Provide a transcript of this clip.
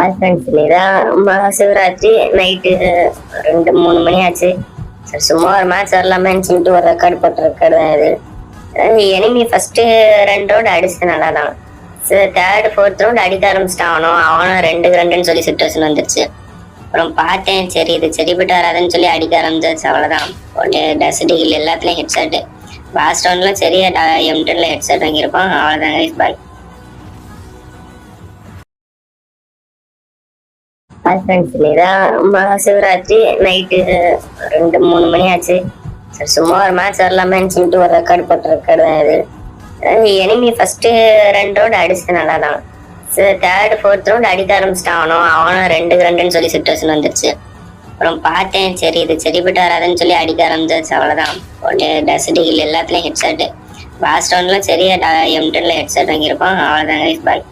Hi friends, இன்னைதான் Mahashivratri night 2-3 மணி ஆச்சு. சரி, சும்மா ஒரு மேட்ச் வரலாமேன்னு சொல்லிட்டு ஒரு ரெக்கார்டு போட்ட ரெக்கார்டு தான் இது. எனிமி ஃபர்ஸ்ட் 2 ரவுண்ட் அடிச்சு நல்லா தான். சரி, தேர்ட் ஃபோர்த் ரவுண்ட் அடிக்க ஆரம்பிச்சிட்டான். அவனும் 2-2ன்னு சொல்லி சுச்சுவேஷன் வந்துருச்சு. அப்புறம் பார்த்தேன், சரி இது சரிப்பட்டு வராதுன்னு சொல்லி அடிக்க ஆரம்பிச்சாச்சு. அவ்வளோதான். உடனே டஸ்ட் ஹில் எல்லாத்துலேயும் ஹெட்செட். லாஸ்ட் ரவுண்ட்லாம் சரியா M10ல ஹெட்செட் வாங்கியிருப்பான். அவ்வளோதான். பாய். ஹாய் ஃப்ரெண்ட்ஸ், இன்னைதான் மகாசிவராத்திரி நைட்டு 2-3 மணி ஆச்சு. சரி, சும்மா ஒரு மேட்ச் வரலாமேன்னு சொல்லிட்டு ஒரு ரெக்கார்டு போட்ட ரெக்கார்டு தான் இது. எனிமி ஃபர்ஸ்ட் 2 ரவுண்ட் அடிச்சு நல்லா தான். சரி, தேர்ட் ஃபோர்த் ரவுண்ட் அடிக்க ஆரம்பிச்சிட்டான். அவனும் 2-2ன்னு சொல்லி சுச்சுவேஷன் வந்துருச்சு. அப்புறம் பார்த்தேன், சரி இது சரிப்பட்டு வராதுன்னு சொல்லி அடிக்க ஆரம்பிச்சாச்சு. அவ்வளோதான். உடனே டஸ்ட் ஹில் எல்லாத்துலேயும் ஹெட்செட். லாஸ்ட் ரவுண்ட்லாம் சரியா M10ல ஹெட்செட் வாங்கியிருப்பான். அவ்வளோதான். பாய்.